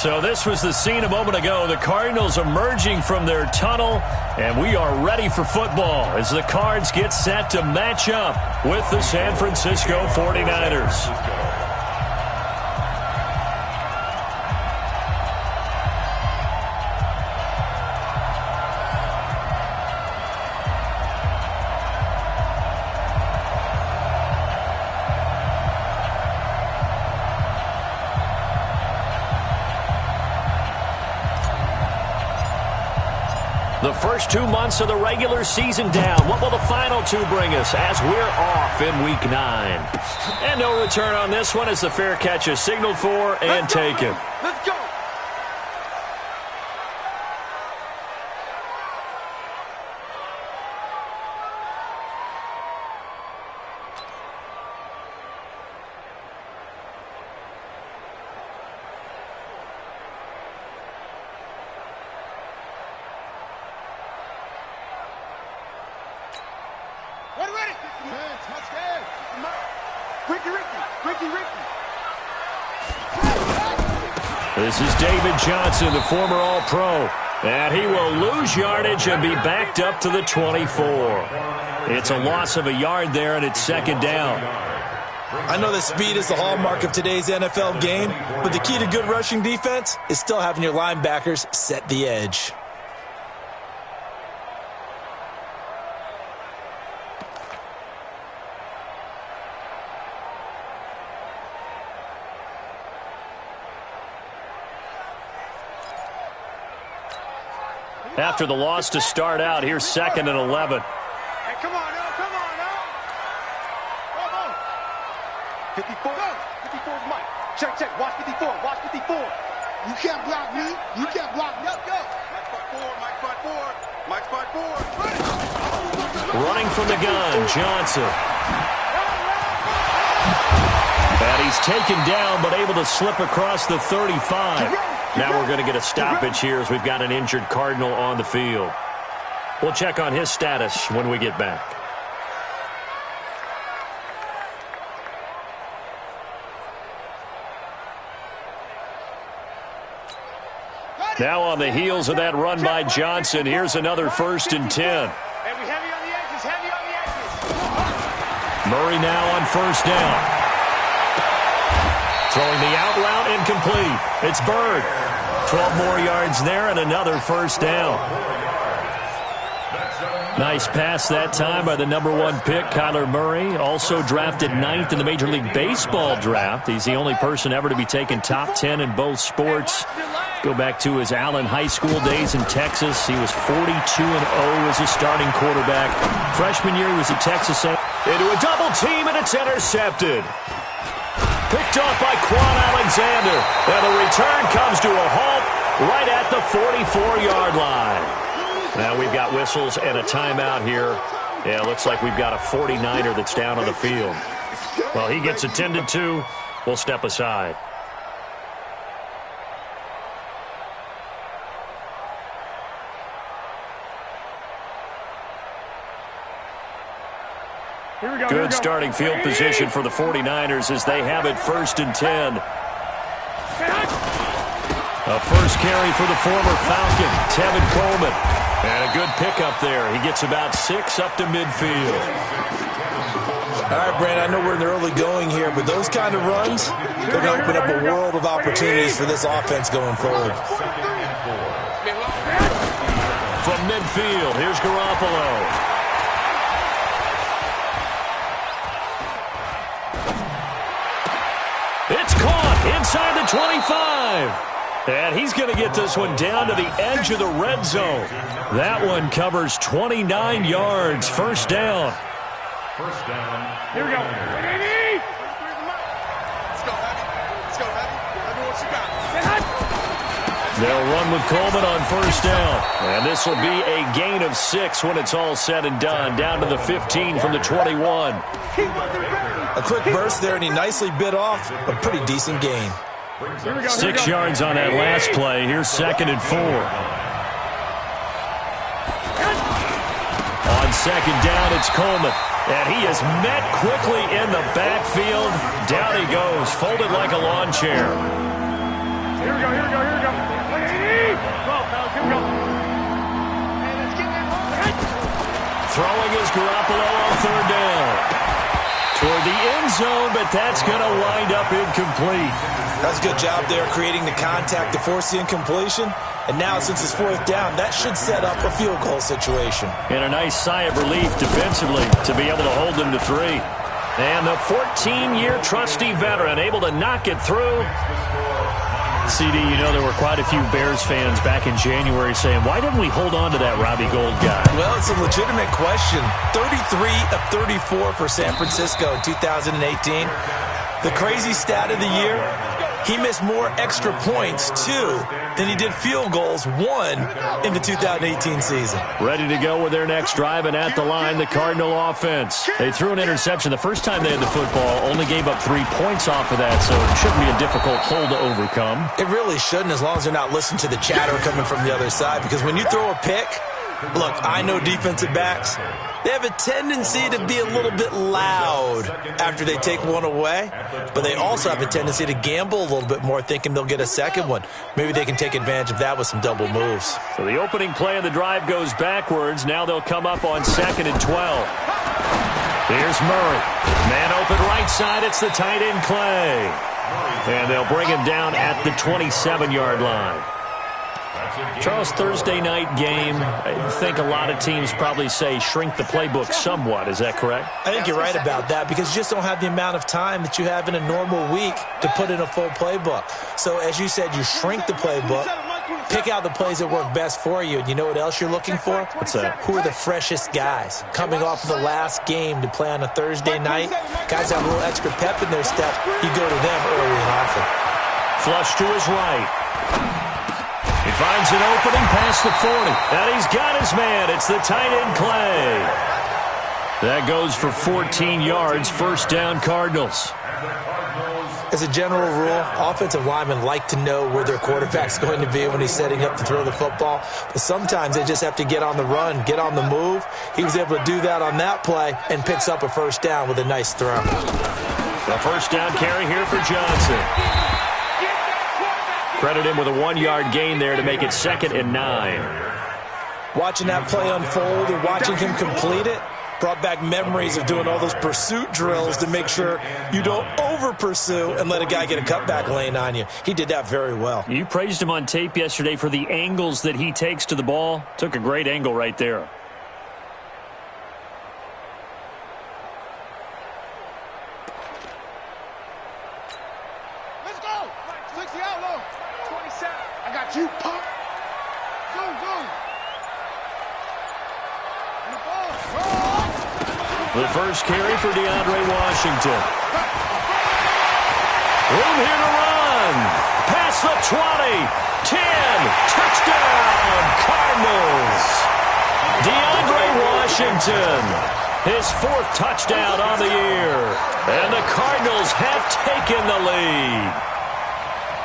So this was the scene a moment ago. The Cardinals emerging from their tunnel, and we are ready for football as the Cards get set to match up with the San Francisco 49ers. The first 2 months of the regular season down. What will the final two bring us as we're off in Week 9? And no return on this one as the fair catch is signaled for and taken. Let's go. This is David Johnson, the former All-Pro, and he will lose yardage and be backed up to the 24. It's a loss of a yard there, and it's second down. I know that speed is the hallmark of today's NFL game, but the key to good rushing defense is still having your linebackers set the edge. After the loss to start out, here's 2nd and 11. Hey, come on, now. Come on, now. Come on. 54. 54 is Mike. Check. Watch 54. Watch 54. You can't block me. You can't block me. Go. Mike 5-4. Mike 5-4. Running from the gun, Johnson. And he's taken down, but able to slip across the 35. Now we're going to get a stoppage here as we've got an injured Cardinal on the field. We'll check on his status when we get back. Now on the heels of that run by Johnson, here's another 1st and 10. Murray now on 1st down. Throwing the out route incomplete. It's Bird. 12 more yards there and another 1st down. Nice pass that time by the #1 pick, Kyler Murray. Also drafted 9th in the Major League Baseball draft. He's the only person ever to be taken top 10 in both sports. Go back to his Allen High School days in Texas. He was 42-0 as a starting quarterback. Freshman year he was at Texas A&M. Into a double team, and it's intercepted. Picked off by Quan Alexander. And the return comes to a halt right at the 44-yard line. Now we've got whistles and a timeout here. Yeah, looks like we've got a 49er that's down on the field. Well, he gets attended to. We'll step aside. Good starting field position for the 49ers as they have it 1st and 10. A first carry for the former Falcon, Tevin Coleman. And a good pickup there. He gets about 6 up to midfield. All right, Brand, I know we're in the early going here, but those kind of runs, they're going to open up a world of opportunities for this offense going forward. From midfield, here's Garoppolo. It's caught inside the 25. And he's going to get this one down to the edge of the red zone. That one covers 29 yards. 1st down. First down. Here we go. Ready? Let's go, Heavy. Let's go, Heavy. Let me what you got. They'll run with Coleman on 1st down. And this will be a gain of 6 when it's all said and done. Down to the 15 from the 21. A quick burst there, and he nicely bit off a pretty decent gain. 6 yards on that last play. Here's 2nd and 4. On 2nd down, it's Coleman. And he is met quickly in the backfield. Down he goes, folded like a lawn chair. Here we go. Throwing is Garoppolo on third down. Toward the end zone, but that's going to wind up incomplete. That's a good job there, creating the contact to force the incompletion. And now, since it's fourth down, that should set up a field goal situation. And a nice sigh of relief defensively to be able to hold them to 3. And the 14-year trusty veteran able to knock it through. CD, you know there were quite a few Bears fans back in January saying, why didn't we hold on to that Robbie Gould guy? Well, it's a legitimate question. 33 of 34 for San Francisco in 2018. The crazy stat of the year, he missed more extra points, 2, than he did field goals, 1, in the 2018 season. Ready to go with their next drive, and at the line, the Cardinal offense. They threw an interception the first time they had the football, only gave up 3 points off of that, so it shouldn't be a difficult hole to overcome. It really shouldn't, as long as they're not listening to the chatter coming from the other side, because when you throw a pick, look, I know defensive backs, they have a tendency to be a little bit loud after they take one away, but they also have a tendency to gamble a little bit more, thinking they'll get a second one. Maybe they can take advantage of that with some double moves. So the opening play of the drive goes backwards. Now they'll come up on 2nd and 12. Here's Murray. Man open right side. It's the tight end Clay. And they'll bring him down at the 27-yard line. Charles, Thursday night game, I think a lot of teams probably say shrink the playbook somewhat. Is that correct? I think you're right about that, because you just don't have the amount of time that you have in a normal week to put in a full playbook. So as you said, you shrink the playbook, pick out the plays that work best for you. And you know what else you're looking for? What's that? Who are the freshest guys coming off of the last game to play on a Thursday night? Guys have a little extra pep in their step. You go to them early and often. Flush to his right. He finds an opening past the 40. And he's got his man. It's the tight end Clay. That goes for 14 yards. First down, Cardinals. As a general rule, offensive linemen like to know where their quarterback's going to be when he's setting up to throw the football. But sometimes they just have to get on the run, get on the move. He was able to do that on that play and picks up a first down with a nice throw. The first down carry here for Johnson. Credit him with a 1-yard gain there to make it 2nd and 9. Watching that play unfold and watching him complete it brought back memories of doing all those pursuit drills to make sure you don't over-pursue and let a guy get a cutback lane on you. He did that very well. You praised him on tape yesterday for the angles that he takes to the ball. Took a great angle right there. You punk. Go, go. The first carry for DeAndre Washington. Room here to run. Past the 20. 10. Touchdown, Cardinals. DeAndre Washington. His 4th touchdown on the year. And the Cardinals have taken the lead.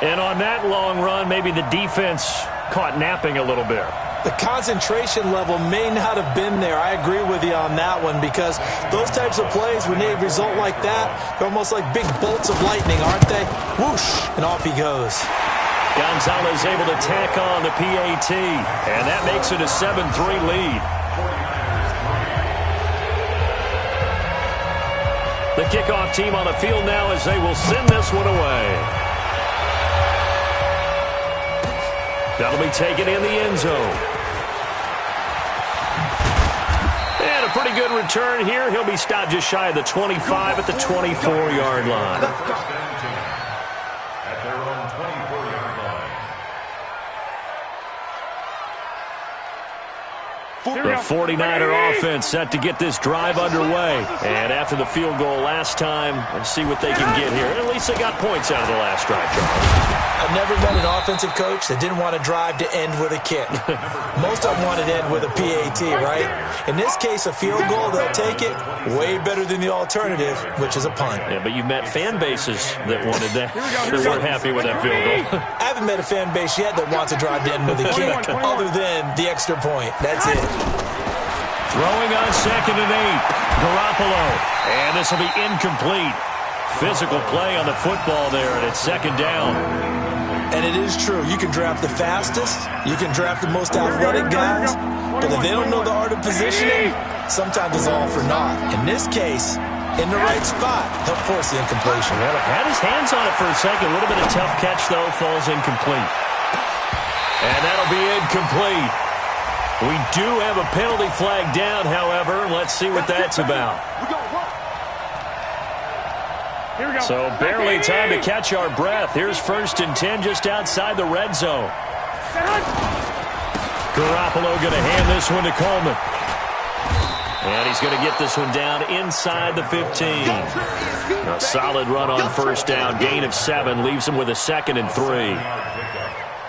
And on that long run, maybe the defense caught napping a little bit. The concentration level may not have been there. I agree with you on that one, because those types of plays, when they result like that, they're almost like big bolts of lightning, aren't they? Whoosh, and off he goes. Gonzalez able to tack on the PAT, and that makes it a 7-3 lead. The kickoff team on the field now as they will send this one away. That'll be taken in the end zone. And a pretty good return here. He'll be stopped just shy of the 25 at the 24-yard line. At their own 24-yard line. The 49er offense set to get this drive underway. And after the field goal last time, let's see what they can get here. At least they got points out of the last drive, Charles. I've never met an offensive coach that didn't want to drive to end with a kick. Most of them wanted to end with a PAT, right? In this case, a field goal, they'll take it. Way better than the alternative, which is a punt. Yeah, but you met fan bases that wanted that, that weren't happy with that field goal. I haven't met a fan base yet that wants to drive to end with a kick, other than the extra point. That's it. Throwing on 2nd and 8. Garoppolo. And this will be incomplete. Physical play on the football there, and it's 2nd down. And it is true. You can draft the fastest. You can draft the most athletic guys. But if they don't know the art of positioning, sometimes it's all for naught. In this case, in the right spot, he'll force the incompletion. Well, had his hands on it for a second. A little bit of tough catch, though. Falls incomplete. And that'll be incomplete. We do have a penalty flag down, however. Let's see what that's about. So barely time to catch our breath. Here's 1st and 10 just outside the red zone. Garoppolo going to hand this one to Coleman. And he's going to get this one down inside the 15. A solid run on 1st down. Gain of 7 leaves him with a 2nd and 3.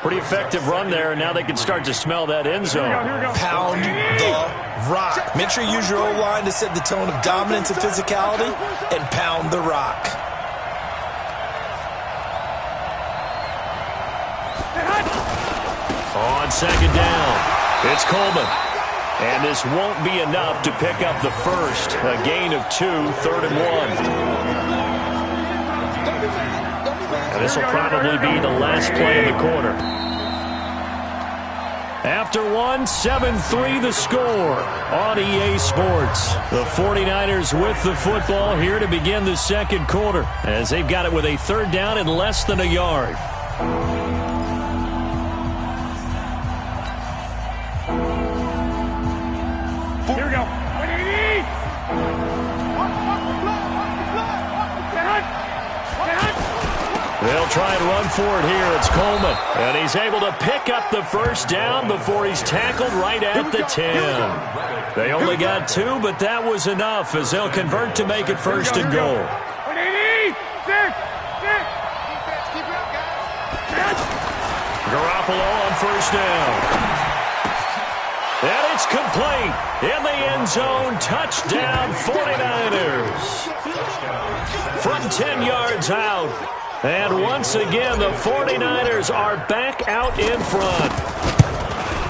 Pretty effective run there, and now they can start to smell that end zone. Pound the rock. Make sure you use your O-line to set the tone of dominance and physicality, and pound the rock. On 2nd down, it's Coleman. And this won't be enough to pick up the first. A gain of 2, 3rd and 1. And this will probably be the last play of the quarter. After 1, 7-3 the score on EA Sports. The 49ers with the football here to begin the second quarter, as they've got it with a 3rd down and less than a yard. Here we go. They'll try and run for it here. It's Coleman. And he's able to pick up the 1st down before he's tackled right at the 10. They only got 2, but that was enough as they'll convert to make it 1st and goal. Garoppolo on 1st down. And it's complete. In the end zone, touchdown 49ers. From 10 yards out. And once again, the 49ers are back out in front.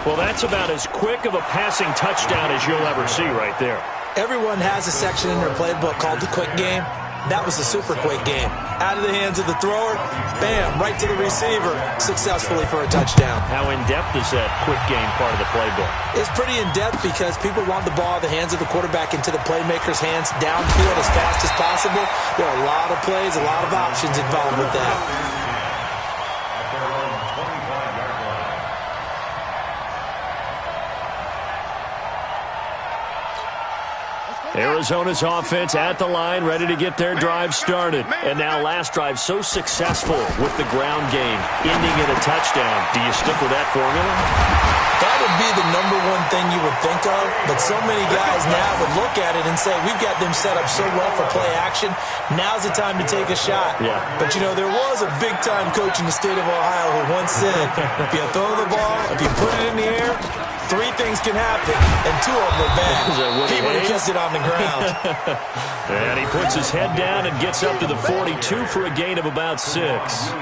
Well, that's about as quick of a passing touchdown as you'll ever see right there. Everyone has a section in their playbook called the quick game. That was a super quick game. Out of the hands of the thrower, bam, right to the receiver, successfully for a touchdown. How in-depth is that quick game part of the playbook? It's pretty in-depth because people want the ball in the hands of the quarterback into the playmaker's hands downfield as fast as possible. There are a lot of plays, a lot of options involved with that. Arizona's offense at the line, ready to get their drive started. And now last drive so successful with the ground game, ending in a touchdown. Do you stick with that formula? That would be the number one thing you would think of, but so many guys now would look at it and say, we've got them set up so well for play action, now's the time to take a shot. Yeah. But, you know, there was a big-time coach in the state of Ohio who once said, if you throw the ball, if you put it in the air, 3 things can happen, and 2 of them are bad. He would have kissed it on the ground. And he puts his head down and gets up to the 42 for a gain of about 6.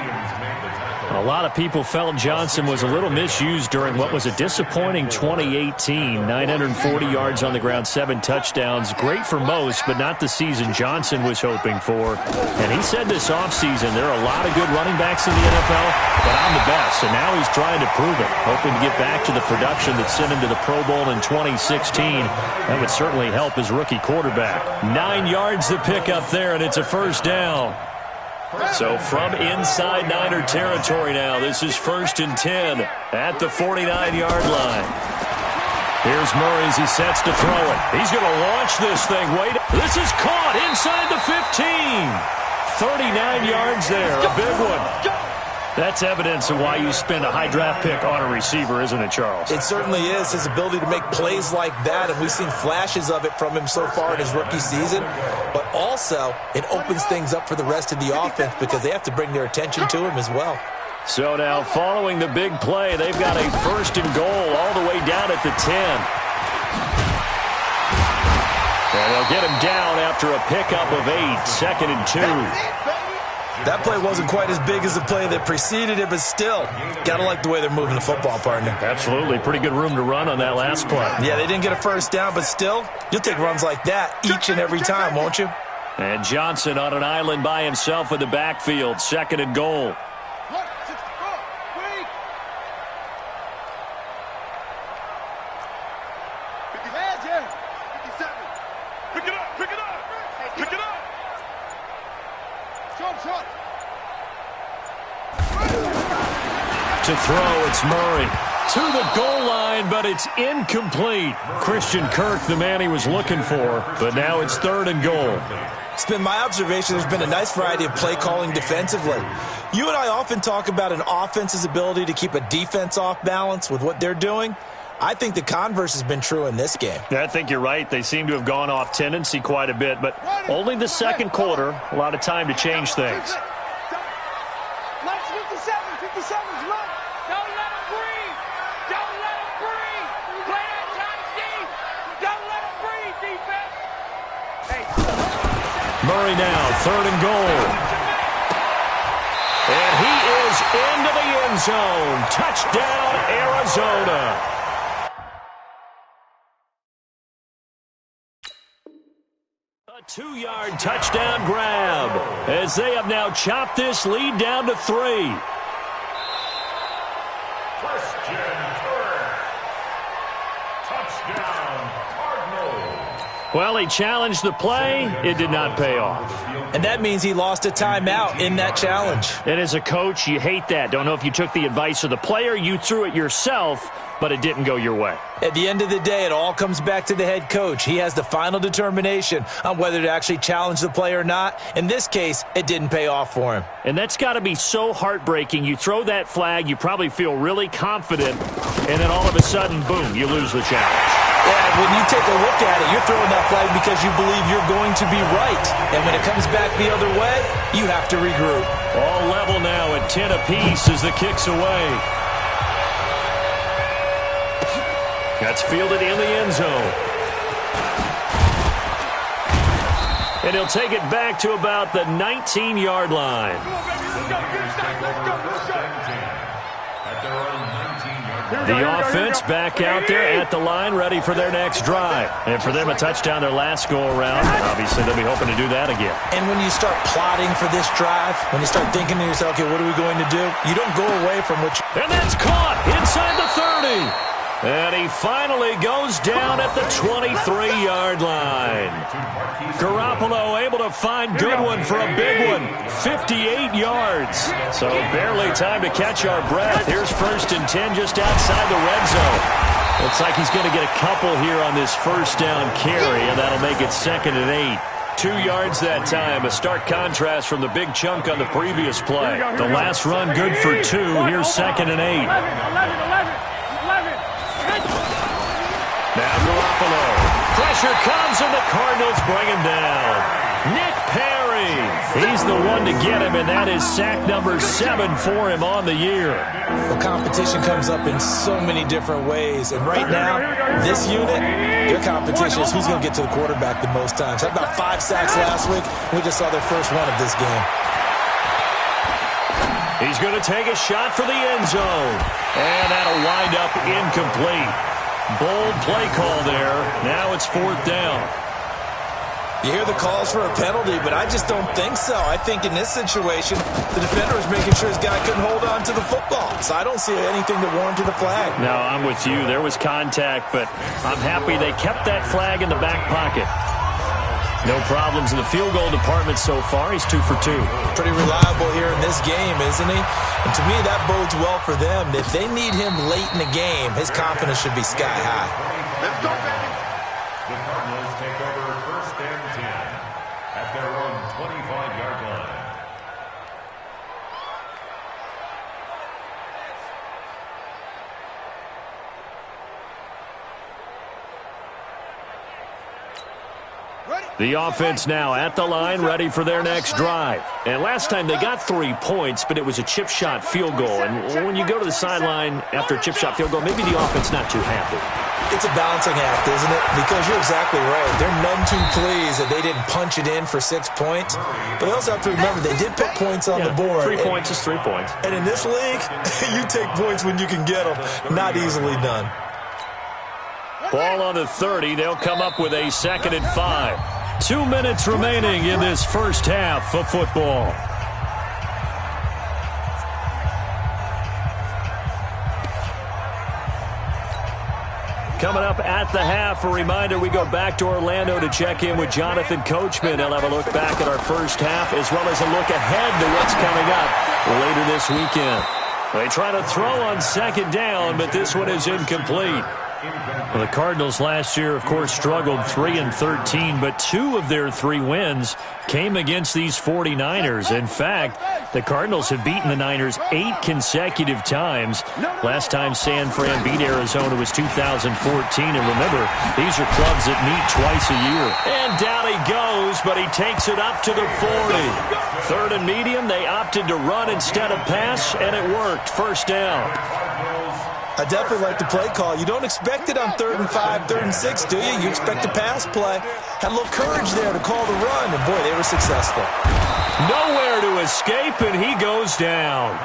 A lot of people felt Johnson was a little misused during what was a disappointing 2018. 940 yards on the ground, 7 touchdowns. Great for most, but not the season Johnson was hoping for. And he said this offseason, there are a lot of good running backs in the NFL, but I'm the best. And now he's trying to prove it, hoping to get back to the production that sent him to the Pro Bowl in 2016. That would certainly help his rookie quarterback. 9 yards to pick up there, and it's a 1st down. So from inside Niner territory now, this is 1st and 10 at the 49-yard line. Here's Murray as he sets to throw it. He's going to launch this thing. Wait, this is caught inside the 15. 39 yards there, a big one. That's evidence of why you spend a high draft pick on a receiver, isn't it, Charles? It certainly is. His ability to make plays like that, and we've seen flashes of it from him so far in his rookie season. But also, it opens things up for the rest of the offense because they have to bring their attention to him as well. So now, following the big play, they've got a 1st and goal all the way down at the 10. And they'll get him down after a pickup of 8, 2nd and 2. That play wasn't quite as big as the play that preceded it, but still, gotta like the way they're moving the football, partner. Absolutely. Pretty good room to run on that last play. Yeah, they didn't get a 1st down, but still, you'll take runs like that each and every time, won't you? And Johnson on an island by himself in the backfield, 2nd and goal. To throw, it's Murray. To the goal line, but it's incomplete. Christian Kirk, the man he was looking for, but now it's 3rd and goal. It's been my observation there's been a nice variety of play calling defensively. You and I often talk about an offense's ability to keep a defense off balance with what they're doing. I think the converse has been true in this game. Yeah, I think you're right. They seem to have gone off tendency quite a bit, but only the second quarter, a lot of time to change things. Let's 57's run. Don't let him breathe. Don't let him breathe. Play that time, Steve. Don't let him breathe, defense. Hey. Murray now, 3rd and goal. And he is into the end zone. Touchdown, Arizona. A 2-yard touchdown grab as they have now chopped this lead down to 3. Well, he challenged the play. It did not pay off. And that means he lost a timeout in that challenge. And as a coach, you hate that. Don't know if you took the advice of the player, you threw it yourself, but it didn't go your way. At the end of the day, it all comes back to the head coach. He has the final determination on whether to actually challenge the play or not. In this case, it didn't pay off for him. And that's got to be so heartbreaking. You throw that flag, you probably feel really confident, and then all of a sudden, boom, you lose the challenge. Yeah, when you take a look at it, you're throwing that flag because you believe you're going to be right. And when it comes back the other way, you have to regroup. All level now at 10 apiece as the kick's away. That's fielded in the end zone. And he'll take it back to about the 19-yard line. The offense back out there at the line, ready for their next drive. And for them, a touchdown their last go-around. Obviously, they'll be hoping to do that again. And when you start plotting for this drive, when you start thinking to yourself, okay, what are we going to do? You don't go away from what you... And that's caught inside the 30. And he finally goes down at the 23-yard line. Garoppolo able to find Goodwin for a big one. 58 yards. So barely time to catch our breath. Here's 1st and 10 just outside the red zone. Looks like he's going to get a couple here on this first down carry, and that'll make it 2nd and 8. 2 yards that time. A stark contrast from the big chunk on the previous play. The last run good for 2. Here's 2nd and 8. 11. Now Garoppolo. Pressure comes, and the Cardinals bring him down. Nick Perry. He's the one to get him, and that is sack number 7 for him on the year. The competition comes up in so many different ways. And right now, this unit, their competition is who's going to get to the quarterback the most times. Had about 5 sacks last week. We just saw their first one of this game. He's going to take a shot for the end zone. And that'll wind up incomplete. Bold play call there. Now it's 4th down. You hear the calls for a penalty, but I just don't think so. I think in this situation, the defender is making sure his guy couldn't hold on to the football. So I don't see anything that warranted the flag. No, I'm with you. There was contact, but I'm happy they kept that flag in the back pocket. No problems in the field goal department so far. He's 2 for 2. Pretty reliable here in this game, isn't he? And to me, that bodes well for them. If they need him late in the game, his confidence should be sky high. Let's go, baby. The Cardinals take over 1st and 10 at their own 25-yard line. The offense now at the line, ready for their next drive. And last time they got 3 points, but it was a chip shot field goal. And when you go to the sideline after a chip shot field goal, maybe the offense not too happy. It's a balancing act, isn't it? Because you're exactly right. They're none too pleased that they didn't punch it in for 6 points. But they also have to remember they did put points on the board. 3 points is 3 points. And in this league, you take points when you can get them. Not easily done. Ball on the 30. They'll come up with a 2nd and 5. 2 minutes remaining in this first half of football. Coming up at the half, a reminder, we go back to Orlando to check in with Jonathan Coachman. He'll have a look back at our first half as well as a look ahead to what's coming up later this weekend. They try to throw on second down, but this one is incomplete. Well, the Cardinals last year, of course, struggled 3-13, but 2 of their 3 wins came against these 49ers. In fact, the Cardinals have beaten the Niners 8 consecutive times. Last time San Fran beat Arizona was 2014. And remember, these are clubs that meet twice a year. And down he goes, but he takes it up to the 40. 3rd and medium, they opted to run instead of pass, and it worked. First down. I definitely like the play call. You don't expect it on 3rd and 5, 3rd and 6, do you? You expect a pass play. Had a little courage there to call the run, and boy, they were successful. Nowhere to escape, and he goes down.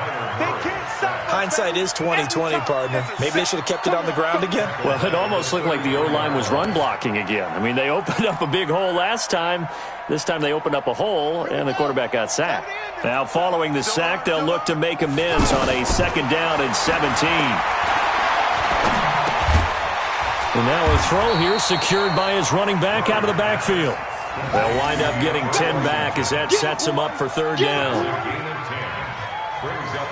Hindsight is 20/20, partner. Maybe they should have kept it on the ground again. Well, it almost looked like the O-line was run blocking again. I mean, they opened up a big hole last time. This time they opened up a hole, and the quarterback got sacked. Now, following the sack, they'll look to make amends on a 2nd down and 17. And now a throw here secured by his running back out of the backfield. They'll wind up getting 10 back as that sets him up for 3rd down.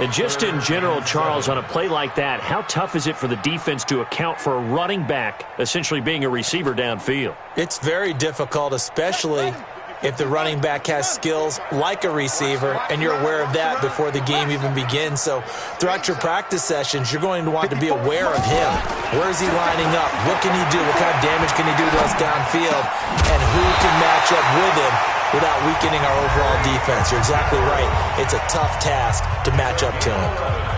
And just in general, Charles, on a play like that, how tough is it for the defense to account for a running back essentially being a receiver downfield? It's very difficult, especially if the running back has skills like a receiver, and you're aware of that before the game even begins. So throughout your practice sessions, you're going to want to be aware of him. Where is he lining up? What can he do? What kind of damage can he do to us downfield? And who can match up with him without weakening our overall defense? You're exactly right. It's a tough task to match up to him.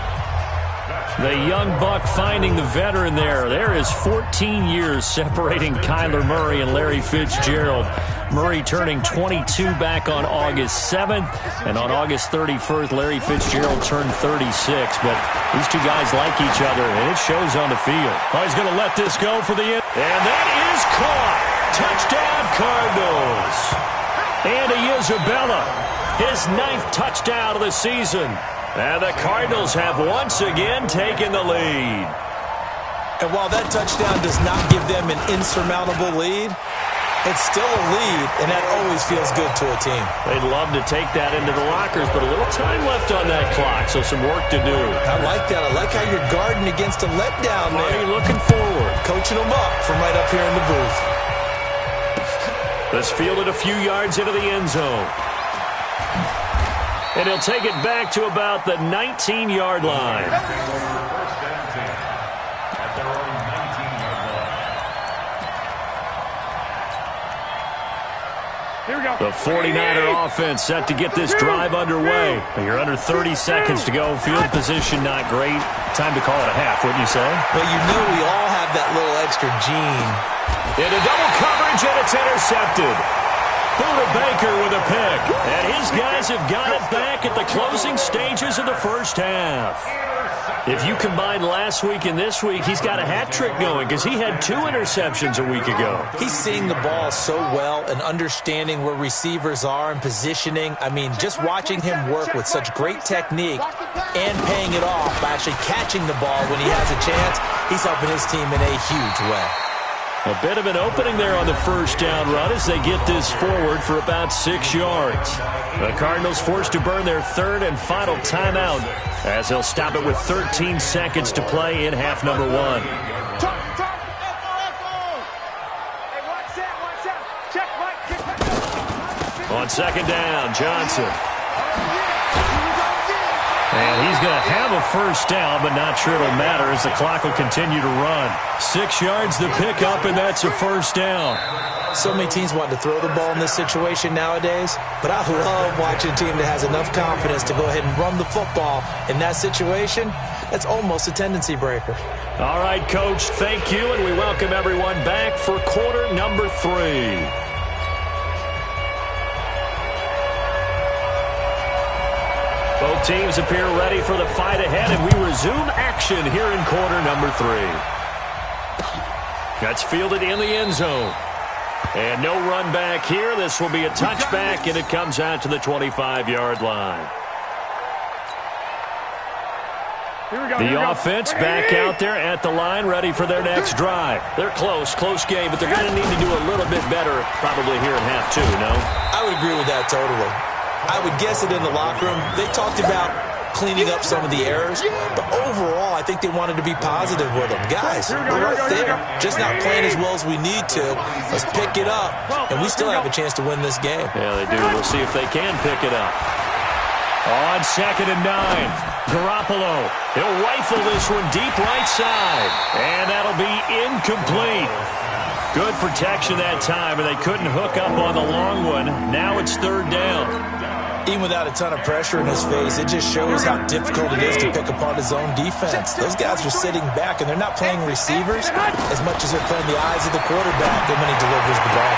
The young buck finding the veteran there. There is 14 years separating Kyler Murray and Larry Fitzgerald. Murray turning 22 back on August 7th, and on August 31st, Larry Fitzgerald turned 36. But these two guys like each other, and it shows on the field. Oh, he's going to let this go for the end. And that is caught. Touchdown, Cardinals. Andy Isabella, his 9th touchdown of the season. And the Cardinals have once again taken the lead. And while that touchdown does not give them an insurmountable lead, it's still a lead, and that always feels good to a team. They'd love to take that into the lockers, but a little time left on that clock, so some work to do. I like that. I like how you're guarding against a letdown there. Marty looking forward. Coaching them up from right up here in the booth. This fielded a few yards into the end zone. And he'll take it back to about the 19-yard line. The 49er offense set to get this drive underway. You're under 30 seconds to go. Field position not great. Time to call it a half, wouldn't you say? Well, you know we all have that little extra gene. Into double coverage, and it's intercepted. Buda Baker with a pick. And his guys have got it back at the closing stages of the first half. If you combine last week and this week, he's got a hat trick going because he had 2 interceptions a week ago. He's seeing the ball so well and understanding where receivers are and positioning. I mean, just watching him work with such great technique and paying it off by actually catching the ball when he has a chance, he's helping his team in a huge way. A bit of an opening there on the first down run as they get this forward for about 6 yards. The Cardinals forced to burn their 3rd and final timeout as they'll stop it with 13 seconds to play in half number 1. On 2nd down, Johnson. And he's going to have a first down, but not sure it'll matter as the clock will continue to run. 6 yards to pick up, and that's a first down. So many teams want to throw the ball in this situation nowadays, but I love watching a team that has enough confidence to go ahead and run the football. In that situation, that's almost a tendency breaker. All right, Coach, thank you, and we welcome everyone back for quarter number 3. Both teams appear ready for the fight ahead, and we resume action here in quarter number 3. That's fielded in the end zone. And no run back here. This will be a touchback, and it comes out to the 25-yard line. The offense back out there at the line, ready for their next drive. They're close game, but they're going to need to do a little bit better probably here in half 2, no? I would agree with that totally. I would guess it in the locker room. They talked about cleaning up some of the errors. But overall, I think they wanted to be positive with them. Guys, we're right there, just not playing as well as we need to. Let's pick it up, and we still have a chance to win this game. Yeah, they do. We'll see if they can pick it up. On 2nd and 9, Garoppolo. He'll rifle this one deep right side, and that'll be incomplete. Good protection that time, and they couldn't hook up on the long one. Now it's 3rd down. Even without a ton of pressure in his face, it just shows how difficult it is to pick apart his own defense. Those guys are sitting back, and they're not playing receivers as much as they're playing the eyes of the quarterback when he delivers the ball.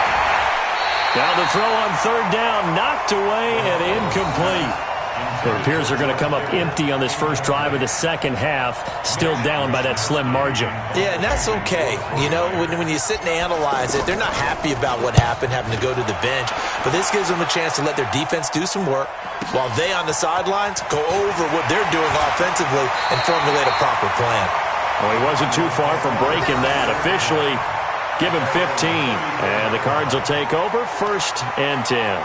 Now the throw on 3rd down, knocked away and incomplete. It appears they're going to come up empty on this first drive of the second half, still down by that slim margin. Yeah, and that's okay. You know, when you sit and analyze it, they're not happy about what happened, having to go to the bench. But this gives them a chance to let their defense do some work while they on the sidelines go over what they're doing offensively and formulate a proper plan. Well, he wasn't too far from breaking that. Officially, give him 15. And the Cards will take over 1st and 10.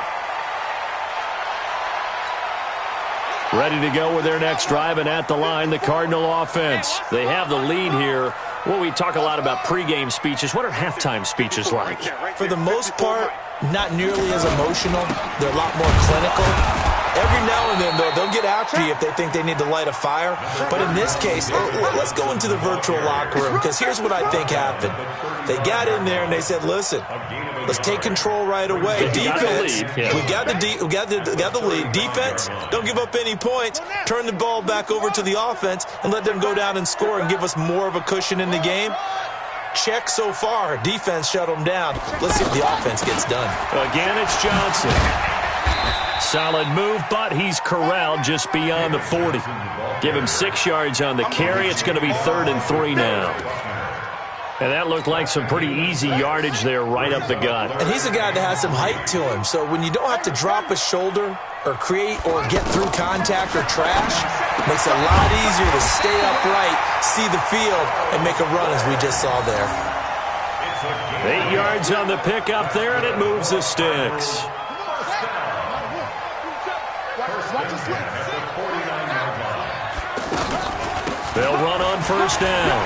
Ready to go with their next drive, and at the line, the Cardinal offense. They have the lead here. Well, we talk a lot about pregame speeches. What are halftime speeches like? For the most part, not nearly as emotional. They're a lot more clinical. Every now and then, though, they'll get after you if they think they need to light a fire. But in this case, let's go into the virtual locker room, because here's what I think happened. They got in there and they said, listen, let's take control right away. Defense, we got the lead. Defense, don't give up any points. Turn the ball back over to the offense and let them go down and score and give us more of a cushion in the game. Check so far. Defense shut them down. Let's see if the offense gets done. Again, it's Johnson. Solid move, but he's corralled just beyond the 40. Give him 6 yards on the carry. It's going to be 3rd and 3 now. And that looked like some pretty easy yardage there right up the gut. And he's a guy that has some height to him. So when you don't have to drop a shoulder or create or get through contact or trash, it makes it a lot easier to stay upright, see the field, and make a run as we just saw there. 8 yards on the pickup there, and it moves the sticks. They'll run on 1st down.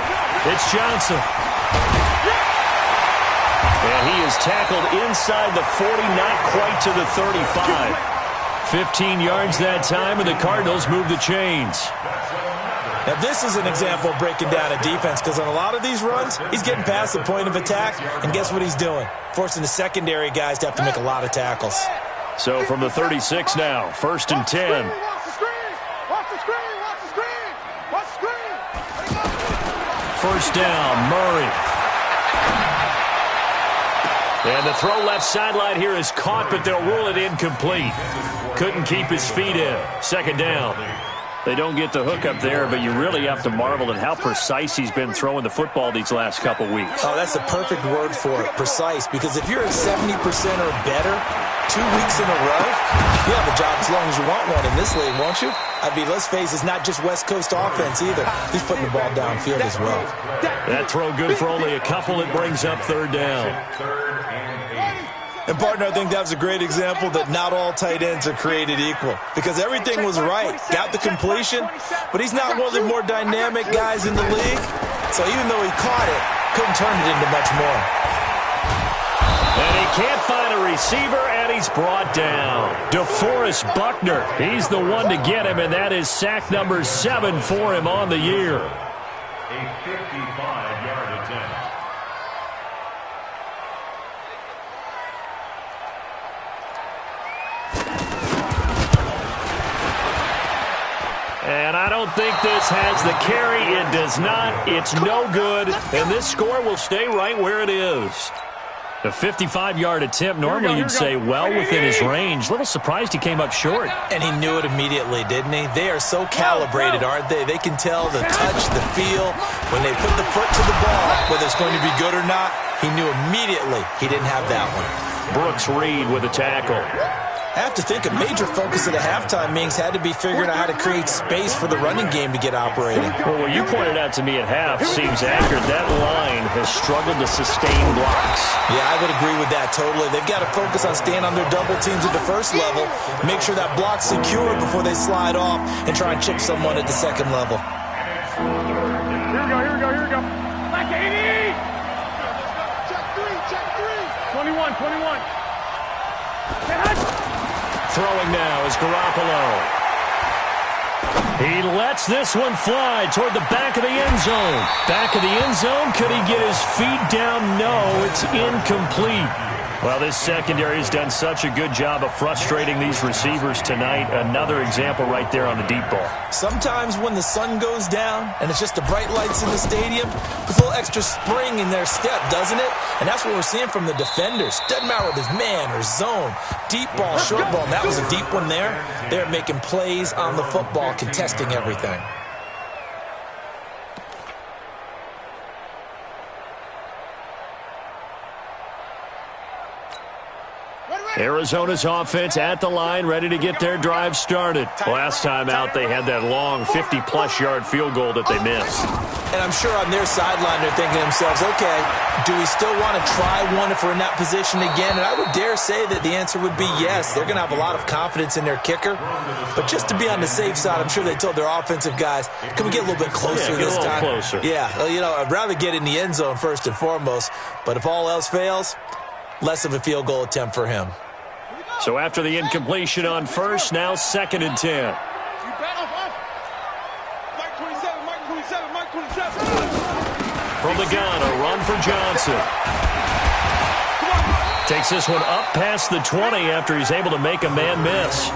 It's Johnson. And he is tackled inside the 40, not quite to the 35. 15 yards that time, and the Cardinals move the chains. Now, this is an example of breaking down a defense, because on a lot of these runs, he's getting past the point of attack, and guess what he's doing? Forcing the secondary guys to have to make a lot of tackles. So from the 36 now, 1st and 10. First down, Murray. And the throw left sideline here is caught, but they'll rule it incomplete. Couldn't keep his feet in. 2nd down. They don't get the hook up there, but you really have to marvel at how precise he's been throwing the football these last couple weeks. Oh, that's the perfect word for it, precise, because if you're at 70% or better 2 weeks in a row, you have a job as long as you want one in this league, won't you? I mean, let's face it, it's not just West Coast offense either. He's putting the ball downfield as well. That throw good for only a couple. It brings up 3rd down. And, partner, I think that was a great example that not all tight ends are created equal, because everything was right. Got the completion, but he's not one of the more dynamic guys in the league. So even though he caught it, couldn't turn it into much more. And he can't find a receiver, and he's brought down. DeForest Buckner, he's the one to get him, and that is sack number 7 for him on the year. A 55-yard attempt. And I don't think this has the carry. It does not. It's no good. And this score will stay right where it is. A 55-yard attempt. Normally you'd say well within his range. Little surprised he came up short. And he knew it immediately, didn't he? They are so calibrated, aren't they? They can tell the touch, the feel. When they put the foot to the ball, whether it's going to be good or not, he knew immediately he didn't have that one. Brooks Reed with a tackle. I have to think a major focus of the halftime meetings had to be figuring out how to create space for the running game to get operating. Well, what you pointed out to me at half seems accurate. That line has struggled to sustain blocks. Yeah, I would agree with that totally. They've got to focus on staying on their double teams at the first level, make sure that block's secure before they slide off and try and chip someone at the second level. Here we go. Like 80! Check three. 21. Throwing now is Garoppolo. He lets this one fly toward the back of the end zone. Back of the end zone. Could he get his feet down? No, it's incomplete. Well, this secondary has done such a good job of frustrating these receivers tonight. Another example right there on the deep ball. Sometimes when the sun goes down and it's just the bright lights in the stadium, there's a little extra spring in their step, doesn't it? And that's what we're seeing from the defenders. Doesn't matter whether it's man or zone, deep ball, short ball. And that was a deep one there. They're making plays on the football, contesting everything. Arizona's offense at the line, ready to get their drive started. Last time out, they had that long 50-plus yard field goal that they missed. And I'm sure on their sideline, they're thinking to themselves, okay, do we still want to try one if we're in that position again? And I would dare say that the answer would be yes. They're going to have a lot of confidence in their kicker. But just to be on the safe side, I'm sure they told their offensive guys, can we get a little bit closer this time? Closer. Yeah, well, you know, I'd rather get in the end zone first and foremost. But if all else fails, less of a field goal attempt for him. So after the incompletion on first, now 2nd and 10. From the gun, a run for Johnson. Takes this one up past the 20 after he's able to make a man miss.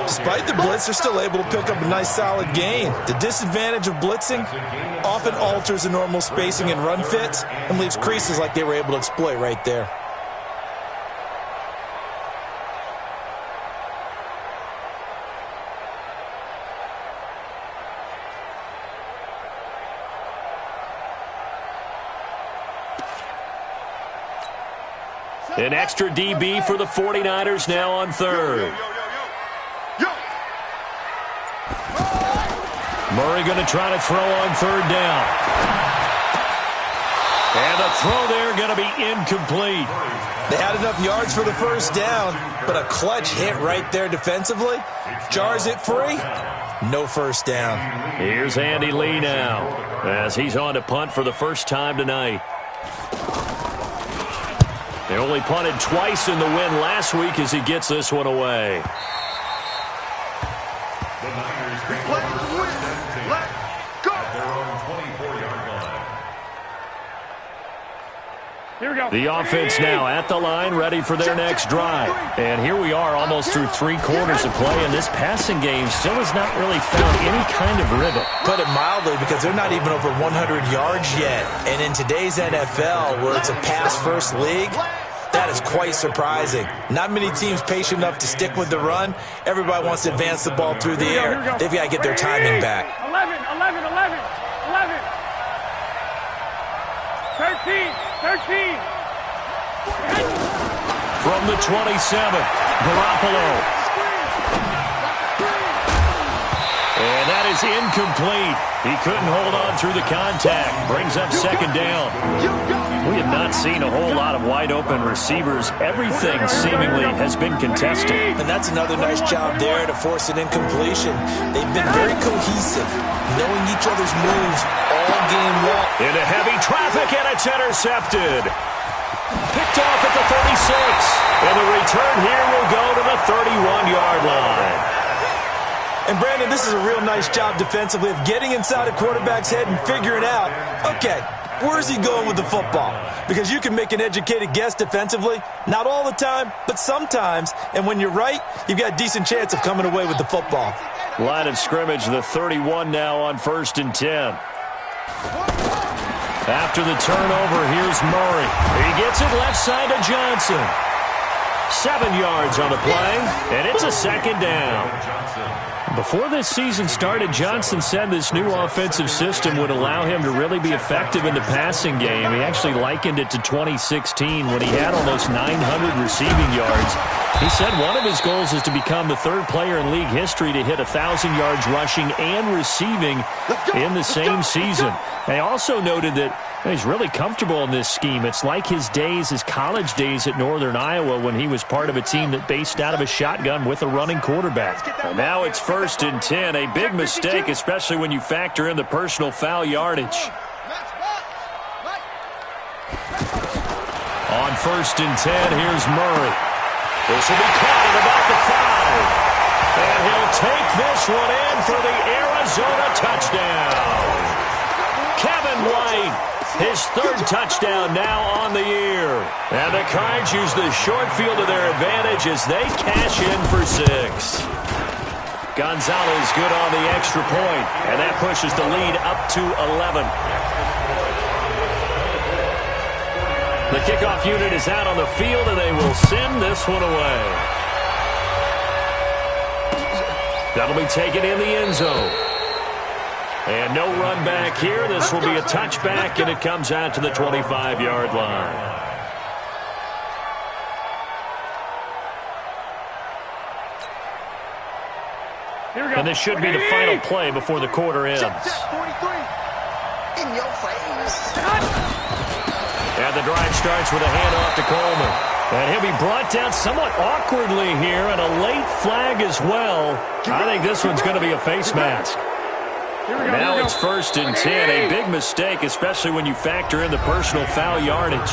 Despite the blitz, they're still able to pick up a nice solid gain. The disadvantage of blitzing often alters the normal spacing and run fits and leaves creases like they were able to exploit right there. An extra DB for the 49ers now on third. Murray going to try to throw on third down. And the throw there going to be incomplete. They had enough yards for the first down, but a clutch hit right there defensively. Jars it free. No first down. Here's Andy Lee now as he's on to punt for the first time tonight. They only punted twice in the win last week as he gets this one away. The Niners take Let's go. At their own 24-yard line. Here we go. The offense now at the line, ready for their next drive. And here we are almost through 3 quarters of play, and this passing game still has not really found any kind of rhythm. Put it mildly, because they're not even over 100 yards yet. And in today's NFL, where it's a pass-first league, that is quite surprising. Not many teams patient enough to stick with the run. Everybody wants to advance the ball through the air. They've got to get their timing back. 11. 13. From the 27, Garoppolo. And that is incomplete. He couldn't hold on through the contact. Brings up 2nd down. We have not seen a whole lot of wide-open receivers. Everything seemingly has been contested. And that's another nice job there to force an incompletion. They've been very cohesive, knowing each other's moves all game long. Into heavy traffic, and it's intercepted. Picked off at the 36. And the return here will go to the 31-yard line. And, Brandon, this is a real nice job defensively of getting inside a quarterback's head and figuring out, okay, where's he going with the football? Because you can make an educated guess defensively. Not all the time, but sometimes. And when you're right, you've got a decent chance of coming away with the football. Line of scrimmage, the 31 now on 1st and 10. After the turnover, here's Murray. He gets it left side to Johnson. 7 yards on the play, and it's a second down. Before this season started, Johnson said this new offensive system would allow him to really be effective in the passing game. He actually likened it to 2016 when he had almost 900 receiving yards. He said one of his goals is to become the third player in league history to hit 1,000 yards rushing and receiving in the same season. They also noted that he's really comfortable in this scheme. It's like his college days at Northern Iowa when he was part of a team that based out of a shotgun with a running quarterback. And now it's 1st and 10, a big mistake, especially when you factor in the personal foul yardage. On 1st and 10, here's Murray. This will be caught at about the 5. And he'll take this one in for the Arizona touchdown. Kevin White, his 3rd touchdown now on the year. And the Cards use the short field to their advantage as they cash in for 6. Gonzalez good on the extra point, and that pushes the lead up to 11. The kickoff unit is out on the field, and they will send this one away. That'll be taken in the end zone. And no run back here. This will be a touchback, and it comes out to the 25-yard line. And this should be the final play before the quarter ends. 43. In your face. And the drive starts with a handoff to Coleman. And he'll be brought down somewhat awkwardly here, and a late flag as well. I think this one's going to be a face mask. Now it's 1st and 10, a big mistake, especially when you factor in the personal foul yardage.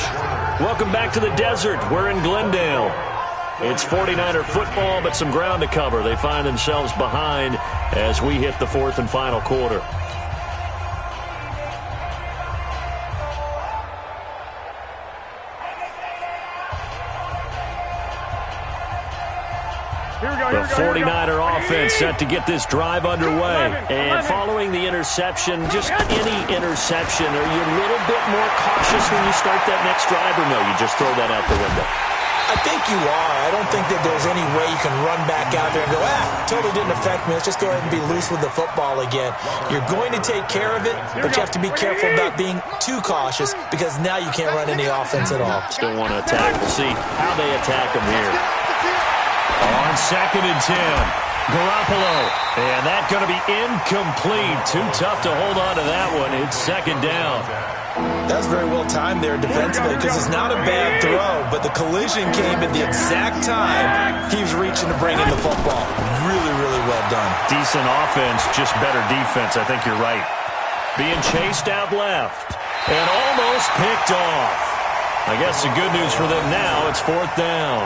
Welcome back to the desert. We're in Glendale. It's 49er football, but some ground to cover. They find themselves behind as we hit the 4th and final quarter. The 49er offense set to get this drive underway. And following the interception, just any interception, are you a little bit more cautious when you start that next drive, or no, you just throw that out the window? I think you are. I don't think that there's any way you can run back out there and go, totally didn't affect me. Let's just go ahead and be loose with the football again. You're going to take care of it, but you have to be careful about being too cautious because now you can't run any offense at all. Still want to attack. We'll see how they attack them here. On 2nd and 10, Garoppolo. And that's going to be incomplete. Too tough to hold on to that one. It's 2nd down. That's very well timed there defensively because it's not a bad throw, but the collision came at the exact time he was reaching to bring in the football. Really, really well done. Decent offense, just better defense. I think you're right. Being chased out left and almost picked off. I guess the good news for them now, it's 4th down.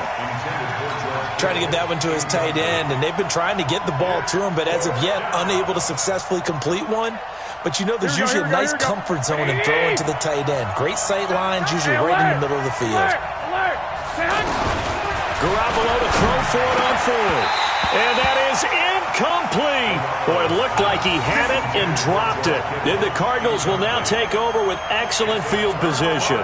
Trying to get that one to his tight end, and they've been trying to get the ball to him, but as of yet, unable to successfully complete one. But you know there's usually a nice comfort zone in throwing to the tight end. Great sight lines, usually right in the middle of the field. Garoppolo to throw for it on 4th. And that is incomplete. Boy, it looked like he had it and dropped it. Then the Cardinals will now take over with excellent field position.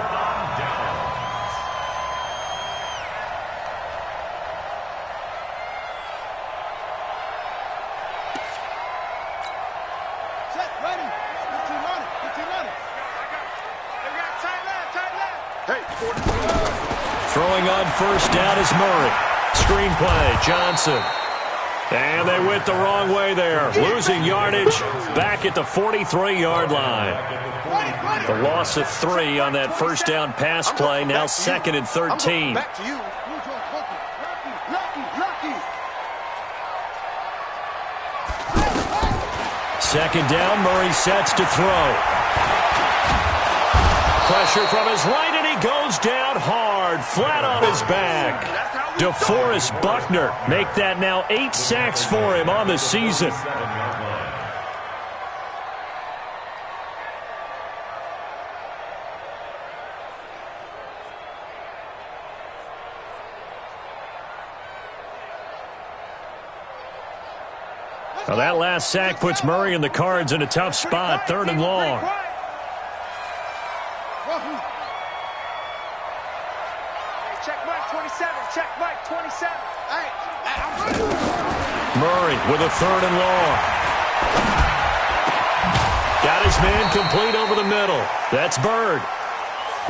Throwing on 1st down is Murray. Screenplay, Johnson. And they went the wrong way there. Losing yardage back at the 43-yard line. The loss of 3 on that 1st down pass play. Now 2nd and 13. Back to you. Second down, Murray sets to throw. Pressure from his right, and he goes down hard, flat on his back. DeForest Buckner make that now 8 sacks for him on the season. Well, that last sack puts Murray and the Cards in a tough spot, 3rd and long. Check my 27. Check, Mike, 27. Hey, I'm ready. Murray with a 3rd and long. Got his man complete over the middle. That's Bird.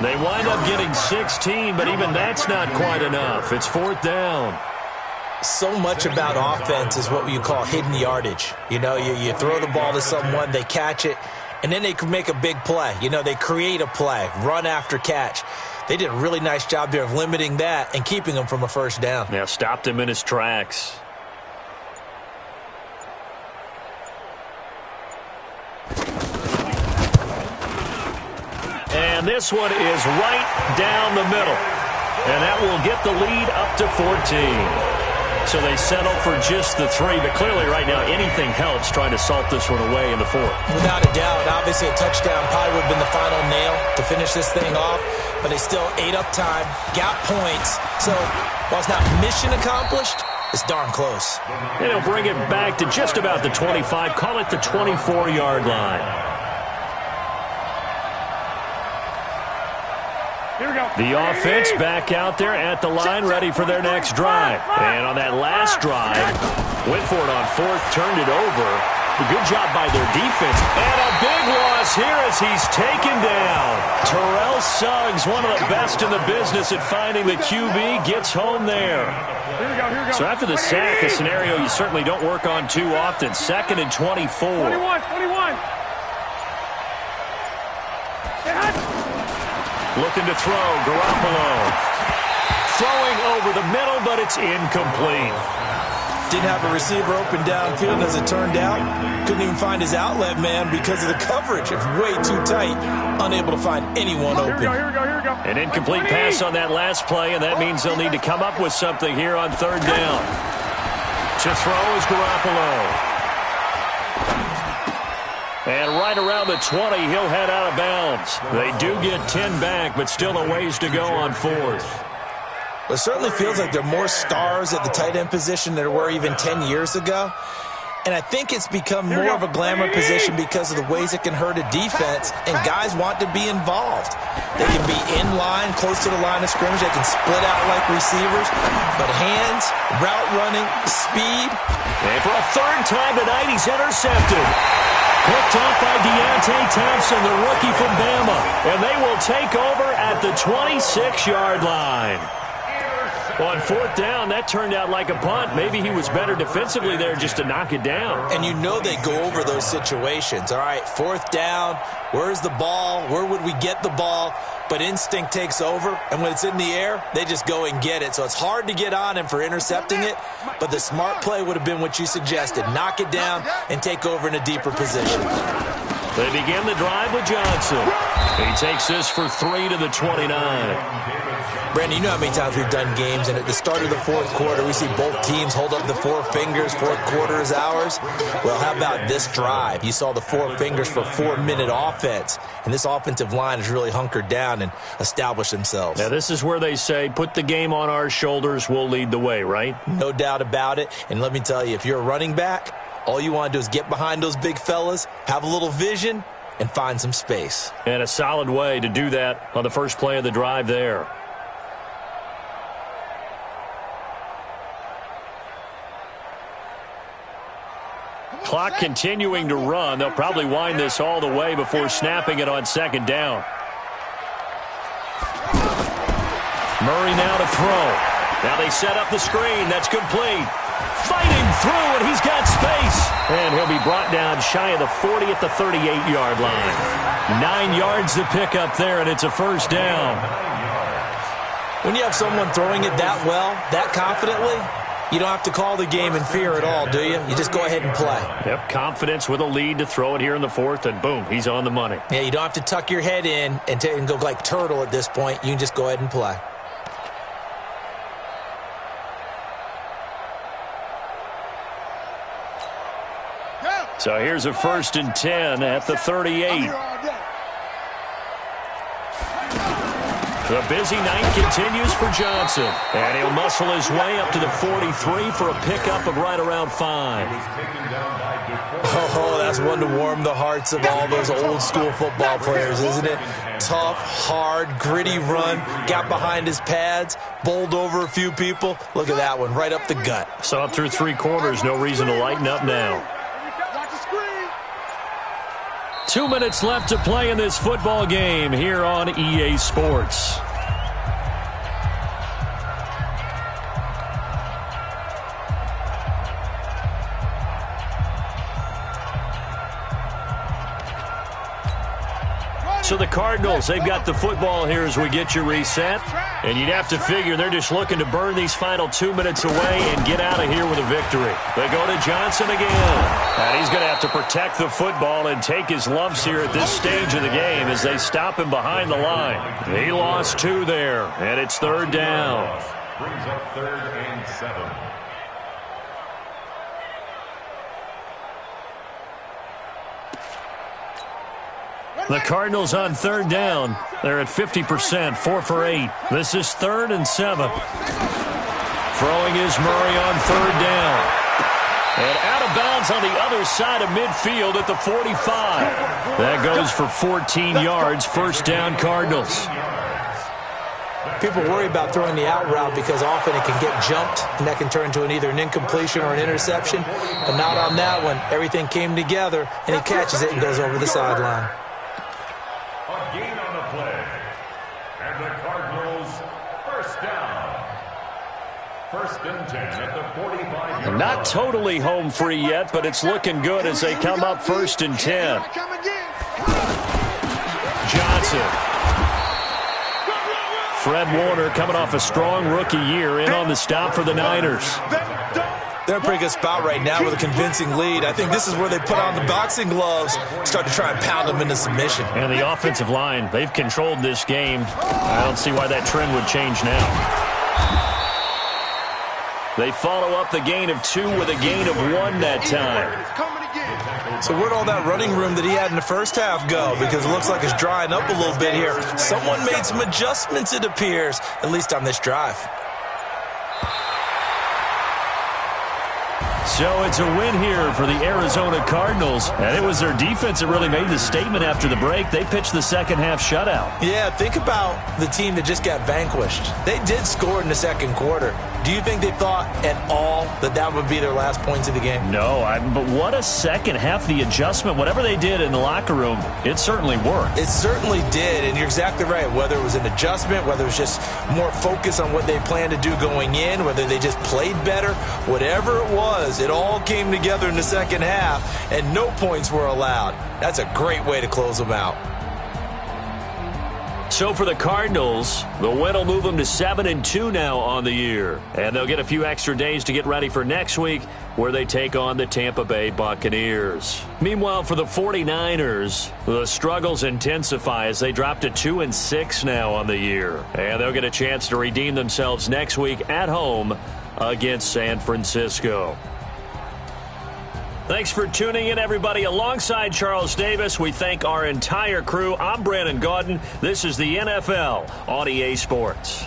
They wind up getting 16, but even that's not quite enough. It's 4th down. So much about offense is what you call hidden yardage. You know, you throw the ball to someone, they catch it, and then they can make a big play. You know, they create a play, run after catch. They did a really nice job there of limiting that and keeping him from a 1st down. Yeah, stopped him in his tracks. And this one is right down the middle. And that will get the lead up to 14. So they settle for just the 3. But clearly right now anything helps trying to salt this one away in the 4th. Without a doubt. Obviously a touchdown probably would have been the final nail to finish this thing off. But they still ate up time, got points. So while it's not mission accomplished, it's darn close. And he'll bring it back to just about the 25. Call it the 24-yard line. Here we go. The offense back out there at the line, ready for their next drive. And on that last drive, went for it on 4th, turned it over. A good job by their defense. And a big loss here as he's taken down. Terrell Suggs, one of the best in the business at finding the QB, gets home there. Here we go, here we go. So after the sack, a scenario you certainly don't work on too often. 2nd and 24. 21. Looking to throw, Garoppolo. Throwing over the middle, but it's incomplete. Didn't have a receiver open downfield as it turned out. Couldn't even find his outlet man because of the coverage. It's way too tight. Unable to find anyone open. Here we go. An incomplete pass on that last play, and that means they'll need to come up with something here on 3rd down. To throw is Garoppolo. And right around the 20, he'll head out of bounds. They do get 10 back, but still a ways to go on 4th. It certainly feels like there are more stars at the tight end position than there were even 10 years ago. And I think it's become more of a glamour position because of the ways it can hurt a defense, and guys want to be involved. They can be in line, close to the line of scrimmage. They can split out like receivers. But hands, route running, speed. And for a 3rd time tonight, he's intercepted. Picked off by Deontay Thompson, the rookie from Bama. And they will take over at the 26-yard line. On 4th down, that turned out like a punt. Maybe he was better defensively there just to knock it down. And you know they go over those situations. All right, 4th down, where's the ball? Where would we get the ball? But instinct takes over, and when it's in the air, they just go and get it. So it's hard to get on him for intercepting it, but the smart play would have been what you suggested. Knock it down and take over in a deeper position. They begin the drive with Johnson. He takes this for 3 to the 29. Brandon, you know how many times we've done games, and at the start of the 4th quarter, we see both teams hold up the 4 fingers, 4th quarter is ours. Well, how about this drive? You saw the 4 fingers for 4-minute offense, and this offensive line has really hunkered down and established themselves. Now, this is where they say, put the game on our shoulders, we'll lead the way, right? No doubt about it, and let me tell you, if you're a running back, all you want to do is get behind those big fellas, have a little vision, and find some space. And a solid way to do that on the first play of the drive there. Clock continuing to run. They'll probably wind this all the way before snapping it on 2nd down. Murray now to throw. Now they set up the screen. That's complete. Fighting through, and he's got space. And he'll be brought down shy of the 40 at the 38-yard line. 9 yards to pick up there, and it's a 1st down. When you have someone throwing it that well, that confidently, you don't have to call the game in fear at all, do you? You just go ahead and play. Yep, confidence with a lead to throw it here in the 4th, and boom, he's on the money. Yeah, you don't have to tuck your head in and go like turtle at this point. You can just go ahead and play. So here's a 1st and 10 at the 38. The busy night continues for Johnson. And he'll muscle his way up to the 43 for a pickup of right around 5. Oh, that's one to warm the hearts of all those old-school football players, isn't it? Tough, hard, gritty run, got behind his pads, bowled over a few people. Look at that one, right up the gut. So up through 3 quarters, no reason to lighten up now. 2 minutes left to play in this football game here on EA Sports. So the Cardinals, they've got the football here as we get you reset. And you'd have to figure they're just looking to burn these final 2 minutes away and get out of here with a victory. They go to Johnson again. And he's going to have to protect the football and take his lumps here at this stage of the game as they stop him behind the line. He lost 2 there, and it's 3rd down. Brings up 3rd and 7. The Cardinals on 3rd down. They're at 50%, 4 for 8. This is 3rd and 7. Throwing is Murray on 3rd down. And out of bounds on the other side of midfield at the 45. That goes for 14 yards, 1st down Cardinals. People worry about throwing the out route because often it can get jumped, and that can turn into either an incompletion or an interception. But not on that one. Everything came together, and he catches it and goes over the sideline. A gain on the play. And the Cardinals, 1st down. 1st and 10 at the 45-yard line. Not totally home free yet, but it's looking good as they come up 1st and 10. Johnson. Fred Warner coming off a strong rookie year in on the stop for the Niners. They're in a pretty good spot right now with a convincing lead. I think this is where they put on the boxing gloves, start to try and pound them into submission. And the offensive line, they've controlled this game. I don't see why that trend would change now. They follow up the gain of 2 with a gain of 1 that time. So where'd all that running room that he had in the first half go? Because it looks like it's drying up a little bit here. Someone made some adjustments, it appears, at least on this drive. So it's a win here for the Arizona Cardinals. And it was their defense that really made the statement after the break. They pitched the second half shutout. Yeah, think about the team that just got vanquished. They did score in the second quarter. Do you think they thought at all that that would be their last points of the game? No, but what a second half. The adjustment, whatever they did in the locker room, it certainly worked. It certainly did, and you're exactly right. Whether it was an adjustment, whether it was just more focus on what they planned to do going in, whether they just played better, whatever it was, it all came together in the second half, and no points were allowed. That's a great way to close them out. So for the Cardinals, the win will move them to 7-2 now on the year. And they'll get a few extra days to get ready for next week, where they take on the Tampa Bay Buccaneers. Meanwhile, for the 49ers, the struggles intensify as they drop to 2-6 now on the year. And they'll get a chance to redeem themselves next week at home against San Francisco. Thanks for tuning in, everybody. Alongside Charles Davis, we thank our entire crew. I'm Brandon Gaudin. This is the NFL on EA Sports.